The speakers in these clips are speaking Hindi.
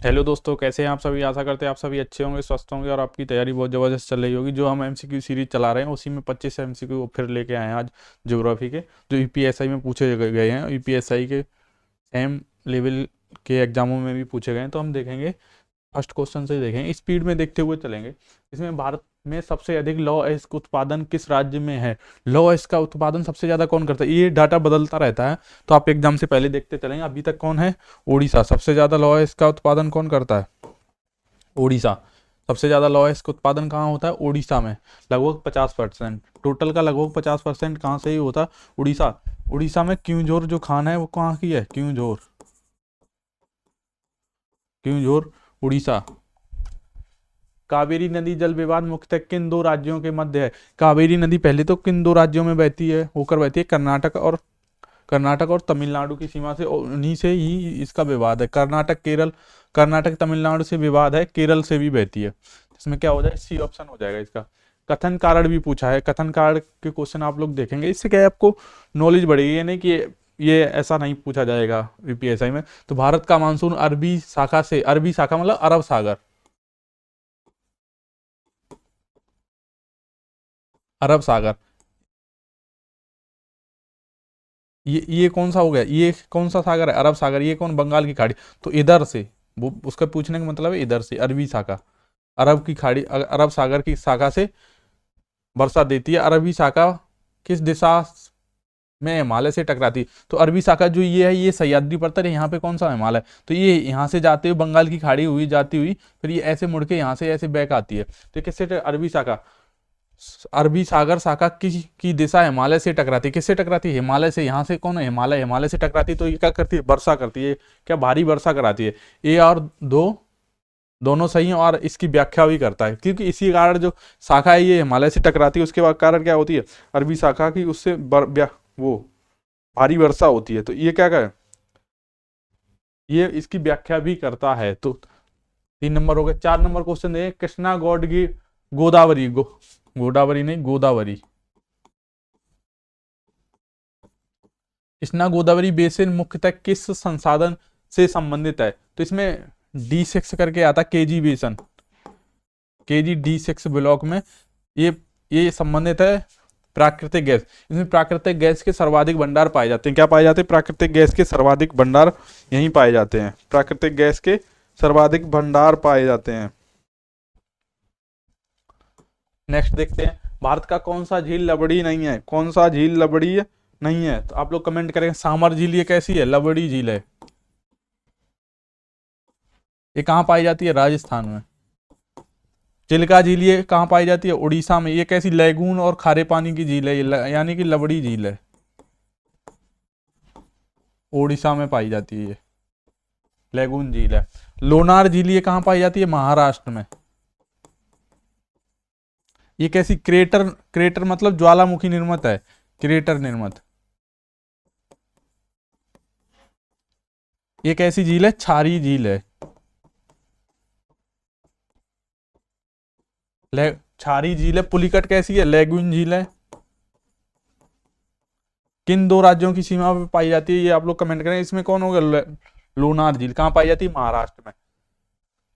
हेलो दोस्तों, कैसे हैं आप सभी। आशा करते हैं आप सभी अच्छे होंगे, स्वस्थ होंगे और आपकी तैयारी बहुत ज़बरदस्त चल रही होगी। जो हम एमसीक्यू सीरीज चला रहे हैं उसी में 25 एमसीक्यू फिर लेके आए हैं आज ज्योग्राफी के, जो यूपीएसआई में पूछे गए हैं। यूपीएसआई के सेम लेवल के एग्जामों में भी पूछे गए हैं, तो हम देखेंगे फर्स्ट क्वेश्चन से ही देखेंगे, स्पीड में देखते हुए चलेंगे। इसमें भारत में सबसे अधिक लौह अयस्क उत्पादन किस राज्य में है। लौह अयस्क का उत्पादन सबसे ज्यादा कौन करता है, ये डाटा बदलता रहता है, तो आप एग्जाम से पहले देखते चलेंगे। अभी तक कौन है, उड़ीसा। सबसे ज्यादा लौह अयस्क का उत्पादन कौन करता है, उड़ीसा। सबसे ज्यादा लौह अयस्क उत्पादन कहाँ होता है, उड़ीसा में। लगभग 50%, टोटल का लगभग 50% कहाँ से ही होता है, उड़ीसा। उड़ीसा में क्यूंझोर जो खान है वो कहाँ की है, क्यूंझोर। क्यूंझोर उड़ीसा। कावेरी नदी जल विवाद मुख्यतः किन दो राज्यों के मध्य है। कावेरी नदी पहले तो किन दो राज्यों में बहती है, होकर बहती है, कर्नाटक और तमिलनाडु की सीमा से, और उन्हीं से ही इसका विवाद है। कर्नाटक केरल, कर्नाटक तमिलनाडु से विवाद है, केरल से भी बहती है। इसमें क्या हो जाएगा, सी ऑप्शन हो जाएगा इसका। कथन कारण भी पूछा है, कथन कारण के क्वेश्चन आप लोग देखेंगे, इससे क्या है आपको नॉलेज बढ़ेगी। ये नहीं कि ये ऐसा नहीं पूछा जाएगा यूपीएसआई में। तो भारत का मानसून अरबी शाखा से, अरबी शाखा मतलब अरब सागर, अरब सागर। ये कौन सा हो गया, ये कौन सा सागर है, अरब सागर। ये कौन, बंगाल की खाड़ी। तो इधर से, वो उसका पूछने का मतलब है इधर से, अरबी शाखा, अरब की खाड़ी, अरब सागर की शाखा से वर्षा देती है। अरबी शाखा किस दिशा में हिमालय से टकराती है। तो अरबी शाखा जो ये है, ये सह्याद्री पर्वत है। यहाँ पे कौन सा हिमालय, तो ये यहाँ से जाते हुए बंगाल की खाड़ी हुई जाती हुई, फिर ये ऐसे मुड़ के यहाँ से ऐसे बैक आती है। तो किससे अरबी शाखा, अरबी सागर शाखा की दिशा हिमालय से टकराती है। किससे टकराती है, हिमालय से। यहाँ से कौन है, हिमालय, हिमालय से टकराती है। तो ये क्या करती है, वर्षा करती है। क्या भारी वर्षा कराती है। ए और दो दोनों सही हैं, और इसकी व्याख्या भी करता है, क्योंकि इसी कारण जो शाखा है ये हिमालय से टकराती है। उसके बाद कारण क्या होती है, अरबी शाखा की उससे वो भारी वर्षा होती है। तो ये क्या करे, ये इसकी व्याख्या भी करता है। तो 3 नंबर हो गए। 4 नंबर क्वेश्चन है, कृष्णा गौडगी गोदावरी गोदावरी नहीं, गोदावरी। कृष्णा गोदावरी बेसिन मुख्यतः किस संसाधन से संबंधित है। तो इसमें D6 करके आता, केजी बेसन, केजी D6 ब्लॉक में ये संबंधित है प्राकृतिक गैस। इसमें प्राकृतिक गैस के सर्वाधिक भंडार पाए जाते हैं। क्या पाए जाते हैं, प्राकृतिक गैस के सर्वाधिक भंडार यहीं पाए जाते हैं। प्राकृतिक गैस के सर्वाधिक भंडार पाए जाते हैं। नेक्स्ट देखते हैं, भारत का कौन सा झील लवड़ी नहीं है। कौन सा झील लवड़ी नहीं है, तो आप लोग कमेंट करेंगे। सामर झील ये कैसी है, लवड़ी झील है। ये कहाँ पाई जाती है, राजस्थान में। चिल्का झील ये कहाँ पाई जाती है, उड़ीसा में। ये कैसी, लैगून और खारे पानी की झील है, यानी कि लवड़ी झील है, उड़ीसा में पाई जाती है। ये लैगून झील है। लोनार झील ये कहाँ पाई जाती है, महाराष्ट्र में। ये कैसी, क्रेटर, क्रेटर मतलब ज्वालामुखी निर्मित है, क्रेटर निर्मित। ये कैसी झील है, क्षारी झील है। क्षारी झील है। पुलिकट कैसी है, लैगून झील है। किन दो राज्यों की सीमा पर पाई जाती है, ये आप लोग कमेंट करें। इसमें कौन होगा, लोनार झील कहाँ पाई जाती है, महाराष्ट्र में।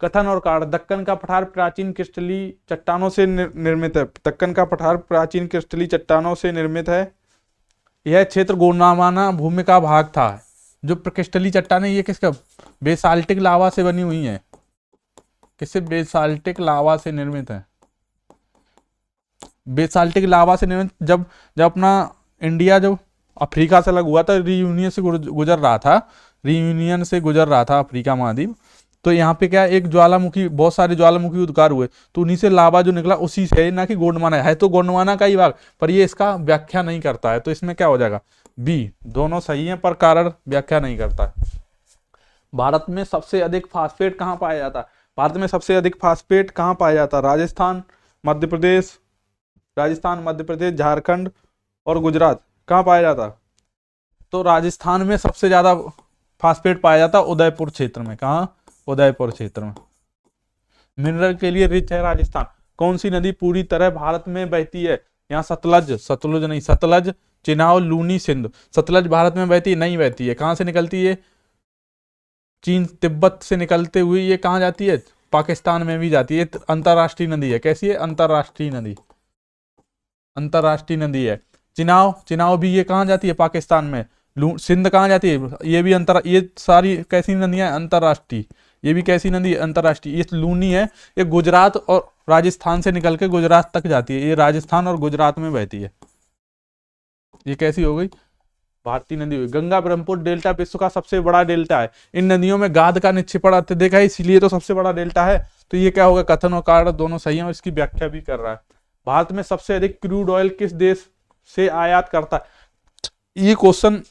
कथन और कारण, दक्कन का पठार प्राचीन क्रिस्टलीय चट्टानों से निर्मित है। दक्कन का पठार प्राचीन क्रिस्टलीय चट्टानों से निर्मित है। यह क्षेत्र गोंडवाना भूमि का भाग था। जो क्रिस्टलीय चट्टान है ये किसका, बेसाल्टिक लावा से बनी हुई है। किससे, बेसाल्टिक लावा से निर्मित है। बेसाल्टिक लावा से निर्मित, जब जब अपना इंडिया जो अफ्रीका से अलग हुआ था, रीयूनियन से गुजर रहा था, रीयूनियन से गुजर रहा था अफ्रीका महाद्वीप, तो यहाँ पे क्या, एक ज्वालामुखी, बहुत सारे ज्वालामुखी उद्गार हुए, तो उन्हीं से लावा जो निकला उसी से, ना कि गोंडवाना है तो गोंडवाना का ही भाग, पर ये इसका व्याख्या नहीं करता है। तो इसमें क्या हो जाएगा, बी। दोनों सही है, पर कारण व्याख्या नहीं करता है। भारत में सबसे अधिक फास्फेट कहाँ पाया जाता है। भारत में सबसे अधिक फास्फेट कहाँ पाया जाता है, राजस्थान, मध्य प्रदेश, राजस्थान, मध्य प्रदेश, झारखंड और गुजरात। कहाँ पाया जाता, तो राजस्थान में सबसे ज्यादा फास्फेट पाया जाता, उदयपुर क्षेत्र में। कहाँ, उदयपुर क्षेत्र में। मिनरल के लिए रिच है राजस्थान। कौन सी नदी पूरी तरह भारत में बहती है, यहाँ सतलज, सतलुज नहीं, सतलज, चिनाब, लूनी, सिंध। सतलज भारत में बहती है, नहीं बहती है। कहाँ से निकलती है, चीन तिब्बत से निकलते हुए ये कहाँ जाती है, पाकिस्तान में भी जाती है। अंतरराष्ट्रीय नदी है। कैसी है, अंतरराष्ट्रीय नदी, अंतरराष्ट्रीय नदी है। चिनाव, चिनाव भी ये कहाँ जाती है, पाकिस्तान में। सिंध कहाँ जाती है, ये भी ये सारी कैसी नदियां, अंतरराष्ट्रीय। ये भी कैसी नदी है, अंतरराष्ट्रीय। ये लूनी है, ये गुजरात और राजस्थान से निकल के गुजरात तक जाती है। ये राजस्थान और गुजरात में बहती है। ये कैसी हो गई, भारतीय नदी हुई। गंगा ब्रह्मपुत्र डेल्टा विश्व का सबसे बड़ा डेल्टा है। इन नदियों में गाद का निक्षेपण देखा है, इसलिए तो सबसे बड़ा डेल्टा है। तो ये क्या होगा, कथन और कारण दोनों सही है और इसकी व्याख्या भी कर रहा है। भारत में सबसे अधिक क्रूड ऑयल किस देश से आयात करता है। ये क्वेश्चन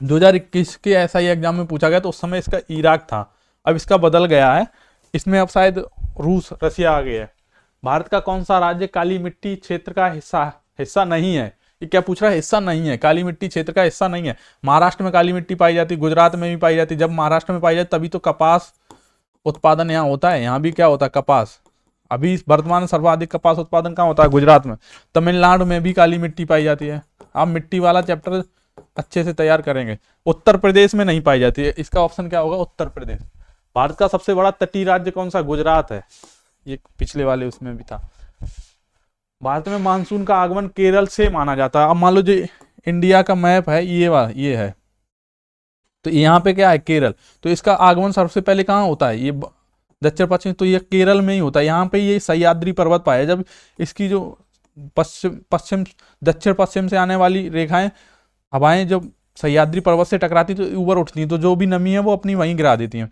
2021 के SI एग्जाम में पूछा गया, तो उस समय इसका इराक था, अब इसका बदल गया है। इसमें अब शायद रूस, रसिया आ गया है। भारत का कौन सा राज्य काली मिट्टी क्षेत्र का हिस्सा नहीं है। ये क्या पूछ रहा है, हिस्सा नहीं है, काली मिट्टी क्षेत्र का हिस्सा नहीं है। महाराष्ट्र में काली मिट्टी पाई जाती, गुजरात में भी पाई जाती। जब महाराष्ट्र में पाई जाती तभी तो कपास उत्पादन यहाँ होता है। यहाँ भी क्या होता है, कपास। अभी वर्तमान में सर्वाधिक कपास उत्पादन कहाँ होता है, गुजरात में। तमिलनाडु में भी काली मिट्टी पाई जाती है। आप मिट्टी वाला चैप्टर अच्छे से तैयार करेंगे। उत्तर प्रदेश में नहीं पाई जाती है। इसका ऑप्शन क्या होगा, उत्तर प्रदेश। भारत का सबसे बड़ा तटीय राज्य कौन सा, गुजरात है। ये पिछले वाले उसमें भी था। भारत में मानसून का आगमन केरल से माना जाता है। अब मान लो जो इंडिया का मैप है, ये है, तो यहाँ पे क्या है, केरल। तो इसका आगमन सबसे पहले कहाँ होता है, ये दक्षिण पश्चिम, तो ये केरल में ही होता है। यहाँ पे ये सह्याद्री पर्वत पाया। जब इसकी जो पश्चिम दक्षिण पश्चिम से आने वाली रेखाएं, हवाएं जब सह्याद्री पर्वत से टकराती तो ऊपर उठती हैं, तो जो भी नमी है वो अपनी वहीं गिरा देती हैं।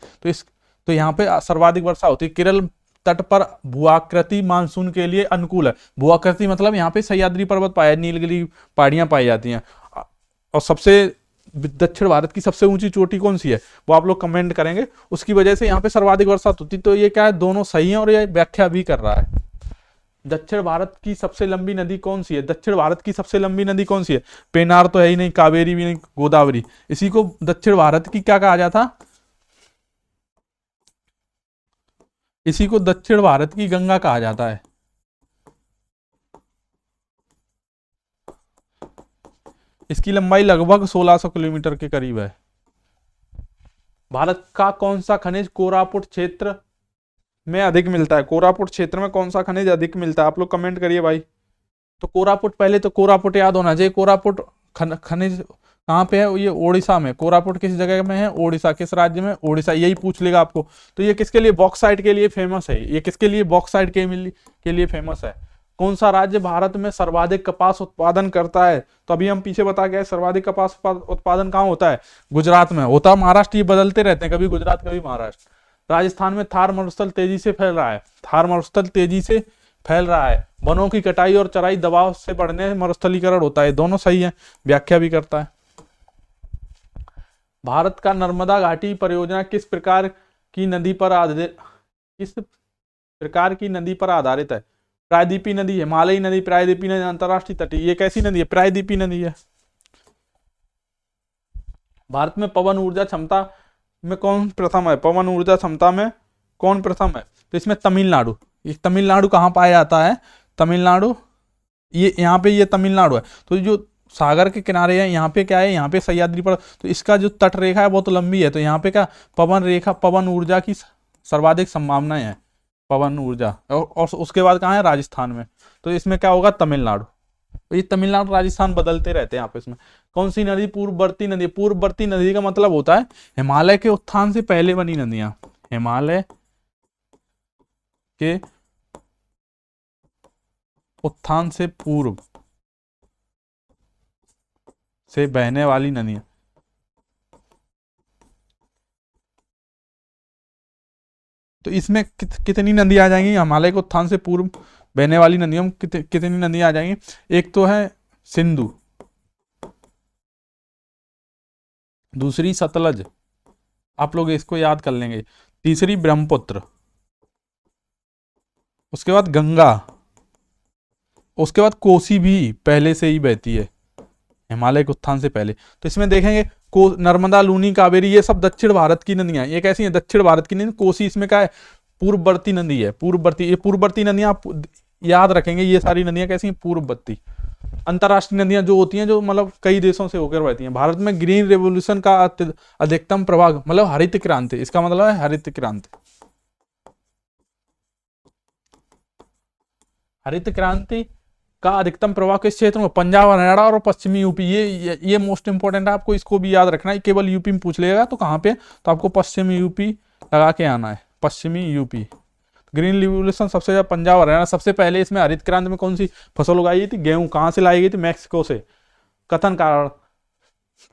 तो यहाँ पे सर्वाधिक वर्षा होती है। केरल तट पर भूआकृति मानसून के लिए अनुकूल है। भूआकृति मतलब यहाँ पे सह्याद्री पर्वत पाया, नीलगिरी पहाड़ियां पाई जाती हैं। और सबसे दक्षिण भारत की सबसे ऊंची चोटी कौन सी है, वो आप लोग कमेंट करेंगे। उसकी वजह से यहाँ पे सर्वाधिक वर्षा होती। तो ये क्या है, दोनों सही है और ये व्याख्या भी कर रहा है। दक्षिण भारत की सबसे लंबी नदी कौन सी है, दक्षिण भारत की सबसे लंबी नदी कौन सी है। पेनार तो है ही नहीं, कावेरी भी नहीं, गोदावरी। इसी को दक्षिण भारत की क्या कहा जाता, इसी को दक्षिण भारत की गंगा कहा जाता है। इसकी लंबाई लगभग 1600 किलोमीटर के करीब है। भारत का कौन सा खनिज कोरापुट क्षेत्र में अधिक मिलता है। कोरापुट क्षेत्र में कौन सा खनिज अधिक मिलता है, आप लोग कमेंट करिए भाई। तो कोरापुट, पहले तो कोरापुट याद होना चाहिए। कोरापुट खनिज कहाँ पे है, ये ओडिशा में। कोरापुट किस जगह में है, ओडिशा। किस राज्य में, ओडिशा। यही पूछ लेगा आपको। तो ये किसके लिए, बॉक्साइट के लिए फेमस है। ये किसके लिए, बॉक्साइट के लिए फेमस है। कौन सा राज्य भारत में सर्वाधिक कपास उत्पादन करता है। तो अभी हम पीछे बता गए, सर्वाधिक कपास उत्पादन कहाँ होता है, गुजरात में होता। महाराष्ट्र, ये बदलते रहते हैं, कभी गुजरात कभी महाराष्ट्र। राजस्थान में थार मरुस्थल तेजी से फैल रहा है। थार मरुस्थल तेजी से फैल रहा है। वनों की कटाई और चराई दबाव से बढ़ने मरुस्थलीकरण होता है। दोनों सही है, व्याख्या भी करता है। भारत का नर्मदा घाटी परियोजना किस प्रकार की नदी पर आधारित है। प्रायद्वीपीय नदी, हिमालयी नदी, प्रायद्वीपीय नदी, अंतरराष्ट्रीय तटीय। ये कैसी नदी है, प्रायद्वीपीय नदी है। भारत में पवन ऊर्जा क्षमता में कौन प्रथम है, पवन ऊर्जा क्षमता में कौन प्रथम है। तो इसमें तमिलनाडु। ये तमिलनाडु कहाँ पाया जाता है, तमिलनाडु, ये यहाँ पे, ये तमिलनाडु है। तो जो सागर के किनारे है, यहाँ पे क्या है, यहाँ पे सह्याद्री पर। तो इसका जो तट रेखा है बहुत लंबी है। तो यहाँ पे क्या, पवन ऊर्जा की सर्वाधिक संभावनाएं है, पवन ऊर्जा। और उसके बाद कहाँ है, राजस्थान में। तो इसमें क्या होगा, तमिलनाडु। तो ये तमिलनाडु राजस्थान बदलते रहते हैं आपस में। कौन सी नदी पूर्ववर्ती नदी, पूर्ववर्ती नदी का मतलब होता है हिमालय के उत्थान से पहले बनी नदियां। हिमालय के उत्थान से पूर्व से बहने वाली नदियां। तो इसमें कितनी नदी आ जाएंगी, हिमालय के उत्थान से पूर्व बहने वाली नदियों में कितनी नदियां आ जाएंगी। एक तो है सिंधु, दूसरी सतलज, आप लोग इसको याद कर लेंगे। तीसरी ब्रह्मपुत्र, उसके बाद गंगा, उसके बाद कोसी भी पहले से ही बहती है हिमालय के उत्थान से पहले। तो इसमें देखेंगे नर्मदा, लूनी, कावेरी, ये सब दक्षिण भारत की नदियां। ये कैसी हैं, दक्षिण भारत की नदी। कोसी इसमें क्या है, पूर्ववर्ती नदी है, पूर्ववर्ती। ये पूर्ववर्ती नदियां आप याद रखेंगे, ये सारी नदियां कैसी हैं, पूर्ववर्ती। अंतरराष्ट्रीय नदियां जो होती हैं, जो मतलब कई देशों से होकर बहती हैं। भारत में ग्रीन रेवोल्यूशन का अधिकतम प्रभाव, मतलब हरित क्रांति, इसका मतलब है हरित क्रांति। हरित क्रांति का अधिकतम प्रभाव किस क्षेत्र में? पंजाब, हरियाणा और पश्चिमी यूपी। ये मोस्ट इंपोर्टेंट है, आपको इसको भी याद रखना है। केवल यूपी में पूछ लेगा तो कहाँ पे, तो आपको पश्चिमी यूपी लगा के आना है, पश्चिमी यूपी। ग्रीन रिवोल्यूशन सबसे ज्यादा पंजाब, हरियाणा। सबसे पहले इसमें हरित क्रांति में कौन सी फसल उगाई गई थी? गेहूं। कहां से लाई गई थी? मैक्सिको से। कथन कारण,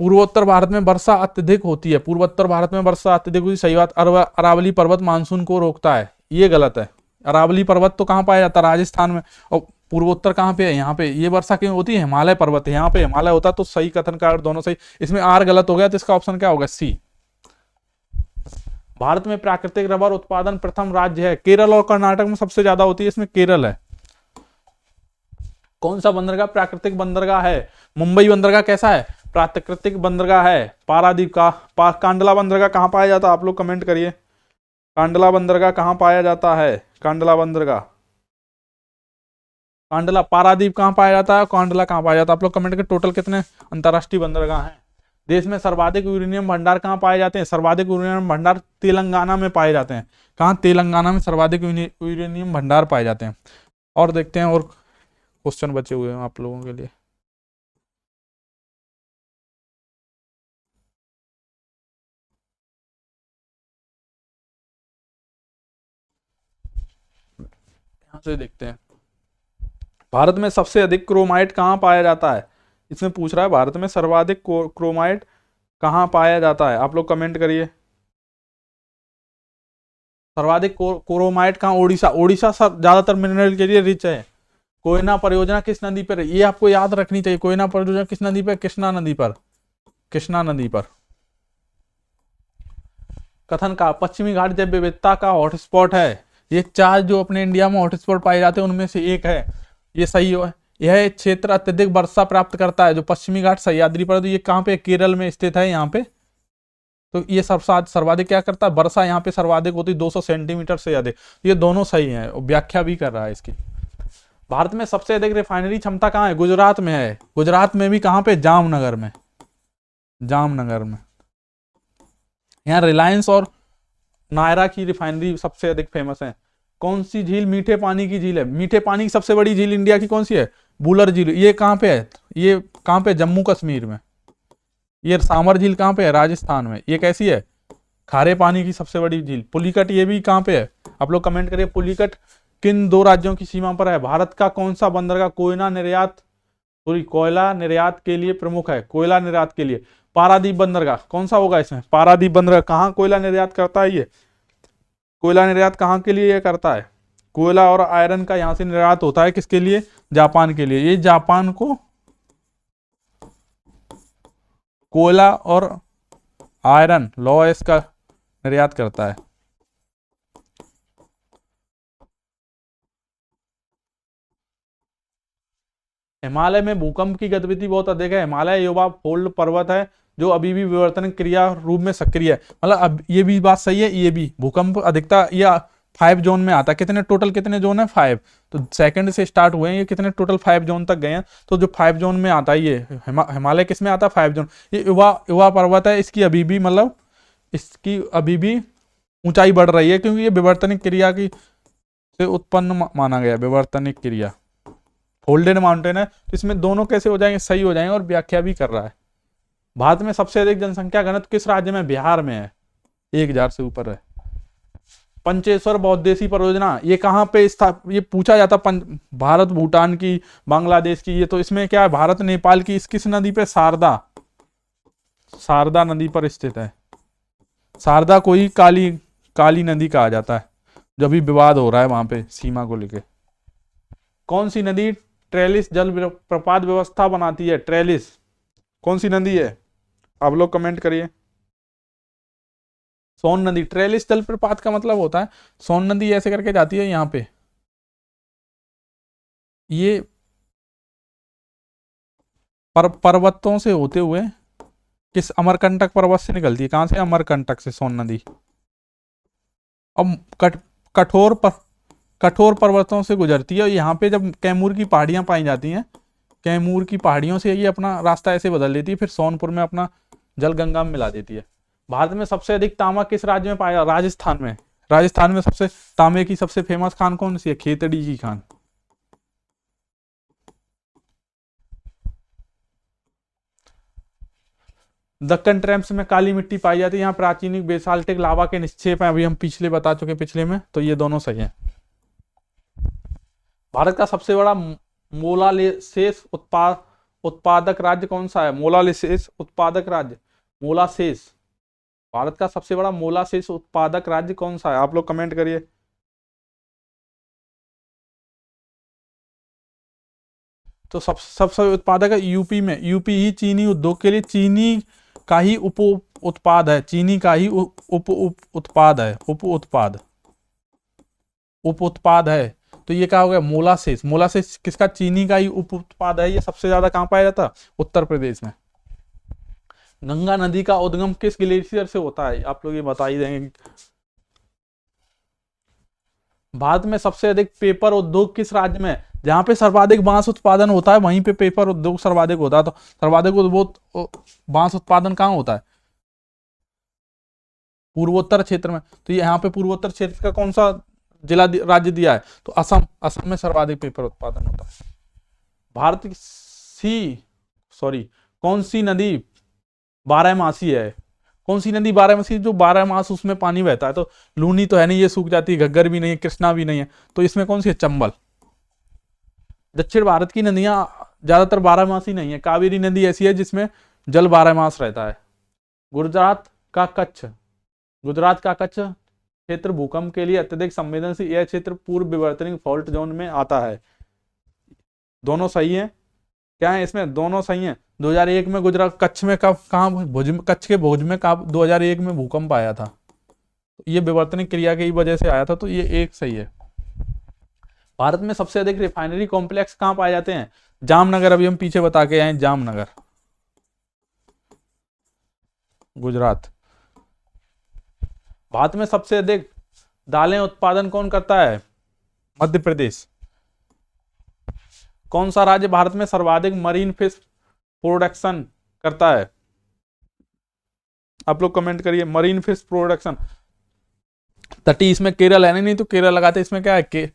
पूर्वोत्तर भारत में वर्षा अत्यधिक होती है। पूर्वोत्तर भारत में वर्षा अत्यधिक होती है, सही बात। अरावली पर्वत मानसून को रोकता है, ये गलत है। अरावली पर्वत तो कहाँ पाया जाता है? राजस्थान में। और पूर्वोत्तर कहाँ पे है? यहाँ पे। ये वर्षा क्यों होती है? हिमालय पर्वत है, यहाँ पे हिमालय होता। तो सही कथन कारण दोनों सही। इसमें आर गलत हो गया, तो इसका ऑप्शन क्या होगा? सी। भारत में प्राकृतिक रबर उत्पादन प्रथम राज्य है। केरल और कर्नाटक में सबसे ज्यादा होती है, इसमें केरल है। कौन सा बंदरगाह प्राकृतिक बंदरगाह है? मुंबई बंदरगाह कैसा है? प्राकृतिक बंदरगाह है। पारादीप का कांडला बंदरगाह कहां पाया जाता है? आप लोग कमेंट करिए, कांडला बंदरगाह कहां पाया जाता है? कांडला बंदरगाह, कांडला, पारादीप कहां पाया जाता है, कांडला कहां पाया जाता है? आप लोग कमेंट करिए। टोटल कितने अंतरराष्ट्रीय बंदरगाह हैं? देश में सर्वाधिक यूरेनियम भंडार कहां पाए जाते हैं? सर्वाधिक यूरेनियम भंडार तेलंगाना में पाए जाते हैं। कहां? तेलंगाना में सर्वाधिक यूरेनियम भंडार पाए जाते हैं। और देखते हैं और क्वेश्चन बचे हुए हैं आप लोगों के लिए। यहां से देखते हैं, भारत में सबसे अधिक क्रोमाइट कहां पाया जाता है? इसमें पूछ रहा है भारत में सर्वाधिक क्रोमाइट कहां पाया जाता है? आप लोग कमेंट करिए। सर्वाधिक क्रोमाइट कहां? ओडिशा। ओडिशा ज्यादातर मिनरल के लिए रिच है। कोयना परियोजना किस नदी पर है? ये आपको याद रखनी चाहिए। कोयना परियोजना किस नदी पर? कृष्णा नदी पर। कृष्णा नदी पर। कथन का पश्चिमी घाट जैव विविधता का हॉटस्पॉट है। ये चार जो अपने इंडिया में हॉटस्पॉट पाए जाते हैं उनमें से एक है, ये सही है। यह क्षेत्र अत्यधिक वर्षा प्राप्त करता है, जो पश्चिमी घाट सह्याद्री पर। तो ये कहाँ पे? केरल में स्थित है यहाँ पे। तो ये सर्वाधिक क्या करता है? वर्षा यहाँ पे सर्वाधिक होती है, 200 सेंटीमीटर से अधिक। ये दोनों सही है, व्याख्या भी कर रहा है इसकी। भारत में सबसे अधिक रिफाइनरी क्षमता कहाँ है? गुजरात में है। गुजरात में भी कहाँ पे? जामनगर में। जामनगर में। यहाँ रिलायंस और नायरा की रिफाइनरी सबसे अधिक फेमस है। कौन सी झील मीठे पानी की झील है? मीठे पानी की सबसे बड़ी झील इंडिया की कौन सी है? बुलर झील। ये कहाँ पे है? ये कहाँ पे? जम्मू कश्मीर में। ये सामर झील कहाँ पे है? राजस्थान में। ये कैसी है? खारे पानी की सबसे बड़ी झील। पुलिकट, ये भी कहाँ पे है? आप लोग कमेंट करिए, पुलिकट किन दो राज्यों की सीमा पर है? भारत का कौन सा बंदरगाह कोयला निर्यात के लिए प्रमुख है? कोयला निर्यात के लिए पारादीप बंदरगाह। कौन सा होगा इसमें? पारादीप बंदरगाह। कहाँ कोयला निर्यात करता है ये? कोयला निर्यात कहाँ के लिए ये करता है? कोयला और आयरन का यहां से निर्यात होता है। किसके लिए? जापान के लिए। ये जापान को कोयला और आयरन लॉयस का निर्यात करता है। हिमालय में भूकंप की गतिविधि बहुत अधिक है। हिमालय युवा फोल्ड पर्वत है जो अभी भी विवर्तनिक क्रिया रूप में सक्रिय है। मतलब अब ये भी बात सही है, ये भी भूकंप अधिकता या 5 जोन में आता है। कितने टोटल कितने जोन है? 5। तो सेकंड से स्टार्ट हुए हैं ये, कितने टोटल 5 जोन तक गए हैं। तो जो 5 जोन में आता है ये हिमालय किस में आता है? 5 जोन। ये युवा युवा पर्वत है, इसकी अभी भी मतलब इसकी अभी भी ऊंचाई बढ़ रही है, क्योंकि ये विवर्तनिक क्रिया की से उत्पन्न माना गया। विवर्तनिक क्रिया फोल्डेड माउंटेन है, तो इसमें दोनों कैसे हो जाएंगे? सही हो जाएंगे। और व्याख्या भी कर रहा है। भारत में सबसे अधिक जनसंख्या घनत्व किस राज्य में? बिहार में है, 1000 से ऊपर है। पंचेश्वर बहुउद्देशीय परियोजना ये कहाँ पे ये पूछा जाता? भारत भूटान की, बांग्लादेश की। ये तो इसमें क्या है? भारत नेपाल की। किस नदी पे? शारदा। शारदा नदी पर स्थित है। शारदा को ही काली नदी कहा जाता है, जो भी विवाद हो रहा है वहां पे सीमा को लेके। कौन सी नदी ट्रेलिस जल प्रपात व्यवस्था बनाती है? ट्रेलिस कौन सी नदी है? आप लोग कमेंट करिए। सोन नदी। ट्रेलिस जल प्रपात का मतलब होता है सोन नदी ऐसे करके जाती है यहाँ पे, ये पर्वतों से होते हुए किस? अमरकंटक पर्वत से निकलती है। कहां से? अमरकंटक से सोन नदी। अब कठोर कठोर पर्वतों से गुजरती है। और यहाँ पे जब कैमूर की पहाड़ियां पाई जाती हैं, कैमूर की पहाड़ियों से ये अपना रास्ता ऐसे बदल लेती है, फिर सोनपुर में अपना जल गंगा में मिला देती है। भारत में सबसे अधिक तांबा किस राज्य में पाया? राजस्थान में। राजस्थान में सबसे तांबे की सबसे फेमस खान कौन सी है? खेतड़ी की खान। दक्कन ट्रैप्स में काली मिट्टी पाई जाती है, यहाँ प्राचीन बेसाल्टिक लावा के निक्षेप हैं, अभी हम पिछले बता चुके पिछले में, तो ये दोनों सही हैं। भारत का सबसे बड़ा मोलासेस उत्पादक राज्य कौन सा है? मोलासेस उत्पादक राज्य, मोलासेस। भारत का सबसे बड़ा मोलासेस उत्पादक राज्य कौन सा है? आप लोग कमेंट करिए। तो सबसे उत्पादक है यूपी में। यूपी ही चीनी उद्योग के लिए, चीनी का ही उप उत्पाद है, चीनी का ही उप उत्पाद है, उप उत्पाद है। तो ये क्या हो गया? मोलासेस। मोलासेस किसका? चीनी का ही उप उत्पाद है। ये सबसे ज्यादा कहां पाया जाता है? उत्तर प्रदेश में। गंगा नदी का उद्गम किस ग्लेशियर से होता है? आप लोग ये बता ही देंगे। भारत में सबसे अधिक पेपर उद्योग किस राज्य में है? जहां पे सर्वाधिक बांस उत्पादन होता है वहीं पे पेपर उद्योग सर्वाधिक होता है। तो सर्वाधिक बांस उत्पादन कहाँ होता है? पूर्वोत्तर क्षेत्र में। तो यहाँ पे पूर्वोत्तर क्षेत्र का कौन सा जिला राज्य दिया है? तो असम। असम में सर्वाधिक पेपर उत्पादन होता है। भारत कौन सी नदी 12मासी है? कौन सी नदी 12मासी? जो 12 मास उसमें पानी बहता है। तो लूनी तो है नहीं, ये सूख जाती है। घग्गर भी नहीं है, कृष्णा भी नहीं है। तो इसमें कौन सी है? चंबल। दक्षिण भारत की नदियां ज्यादातर 12मासी नहीं है। कावेरी नदी ऐसी है जिसमें जल 12 मास रहता है। गुजरात का कच्छ क्षेत्र भूकंप के लिए अत्यधिक संवेदनशील। यह क्षेत्र पूर्व विवर्तनिक फॉल्ट जोन में आता है। दोनों सही है। क्या है इसमें? दोनों सही है। 2001 में गुजरात कच्छ में कच्छ के भुज में 2001 में भूकंप आया था। ये विवर्तनिक क्रिया की वजह से आया था, तो ये एक सही है। भारत में सबसे अधिक रिफाइनरी कॉम्प्लेक्स कहां पाए जाते हैं? जामनगर। अभी हम पीछे बता के आए, जामनगर, गुजरात। भारत में सबसे अधिक दालें उत्पादन कौन करता है? मध्य प्रदेश। कौन सा राज्य भारत में सर्वाधिक मरीन फिश प्रोडक्शन करता है? आप लोग कमेंट करिए। मरीन फिश प्रोडक्शन तटी, इसमें केरल है नहीं तो केरल लगाते। इसमें क्या है?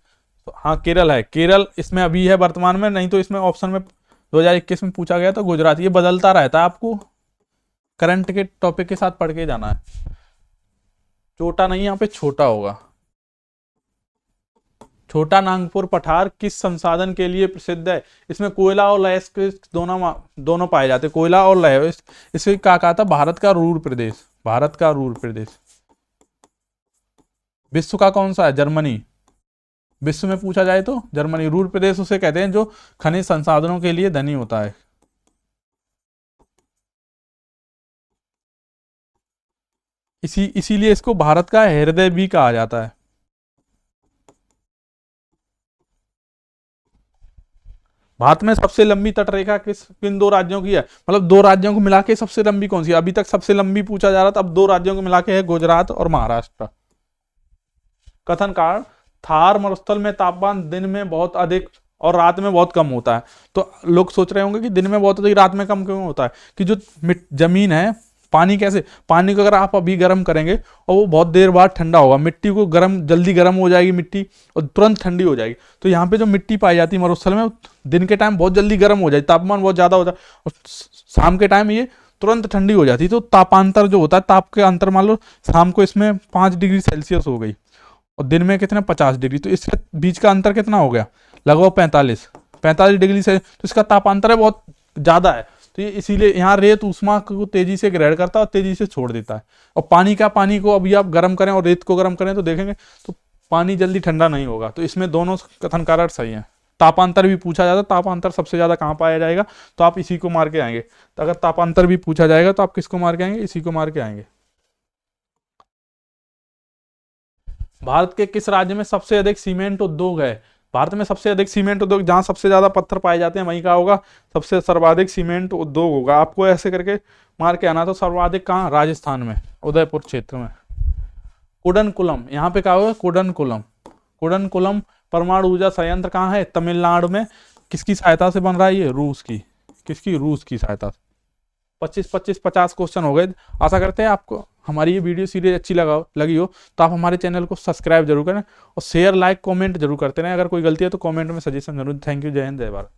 हाँ केरल है। केरल इसमें अभी है वर्तमान में, नहीं तो इसमें ऑप्शन में 2021 में पूछा गया तो गुजरात। ये बदलता रहता है, आपको करंट के टॉपिक के साथ पढ़ के जाना है। छोटा नहीं, यहाँ पे छोटा होगा। छोटा नागपुर पठार किस संसाधन के लिए प्रसिद्ध है? इसमें कोयला और लैस के दोनों पाए जाते हैं। कोयला और लैस। इसे क्या कहा था? भारत का रूर प्रदेश। भारत का रूर प्रदेश। विश्व का कौन सा है? जर्मनी। विश्व में पूछा जाए तो जर्मनी। रूर प्रदेश उसे कहते हैं जो खनिज संसाधनों के लिए धनी होता है। इसीलिए इसको भारत का हृदय भी कहा जाता है। भारत में सबसे लंबी तटरेखा किन दो राज्यों की है? मतलब दो राज्यों को मिला के सबसे लंबी कौन सी है? अभी तक सबसे लंबी पूछा जा रहा था, अब दो राज्यों को मिला के है गुजरात और महाराष्ट्र। कथन कारण थार मरुस्थल में तापमान दिन में बहुत अधिक और रात में बहुत कम होता है। तो लोग सोच रहे होंगे कि दिन में बहुत अधिक रात में कम क्यों होता है? कि जो जमीन है, पानी कैसे, पानी को अगर आप अभी गर्म करेंगे और वो बहुत देर बाद ठंडा होगा, मिट्टी को जल्दी गर्म हो जाएगी मिट्टी और तुरंत ठंडी हो जाएगी। तो यहाँ पे जो मिट्टी पाई जाती है मरुस्थल में, दिन के टाइम बहुत जल्दी गर्म हो जाती, तापमान बहुत ज्यादा होता है, और शाम के टाइम ये तुरंत ठंडी हो जाती है। तो तापांतर जो होता है, ताप के अंतर, मान लो शाम को इसमें 5 डिग्री सेल्सियस हो गई और दिन में कितने 50 डिग्री, तो इसके बीच का अंतर कितना हो गया? लगभग 45 डिग्री से। तो इसका तापांतर है बहुत ज्यादा है। तो ये इसीलिए यहाँ रेत ऊष्मा को तेजी से ग्रहण करता है और तेजी से छोड़ देता है। और पानी को अभी आप गर्म करें और रेत को गर्म करें तो देखेंगे तो पानी जल्दी ठंडा नहीं होगा। तो इसमें दोनों कथन कारक सही है। तापांतर भी पूछा जाता है, तापांतर सबसे ज्यादा कहाँ पाया जाएगा? तो आप इसी को मार के आएंगे। तो अगर तापांतर भी पूछा जाएगा तो आप किसको मार के आएंगे? इसी को मार के आएंगे। भारत के किस राज्य में सबसे अधिक सीमेंट उद्योग है? भारत में सबसे अधिक सीमेंट उद्योग, जहां सबसे ज्यादा पत्थर पाए जाते हैं वहीं का होगा, सबसे सर्वाधिक सीमेंट उद्योग होगा। आपको ऐसे करके मार के आना। तो सर्वाधिक कहाँ? राजस्थान में, उदयपुर क्षेत्र में। कुडनकुलम, यहाँ पे क्या होगा? कुडनकुलम परमाणु ऊर्जा संयंत्र कहाँ है? तमिलनाडु में। किसकी सहायता से बन रहा है ये? रूस की। किसकी? रूस की सहायता से। 25-25-50 क्वेश्चन हो गए। आशा करते हैं आपको हमारी ये वीडियो सीरीज अच्छी लगी हो तो आप हमारे चैनल को सब्सक्राइब जरूर करें और शेयर लाइक कमेंट जरूर करते रहें। अगर कोई गलती है तो कमेंट में सजेशन जरूर। Thank you. जय हिंद, जय भारत।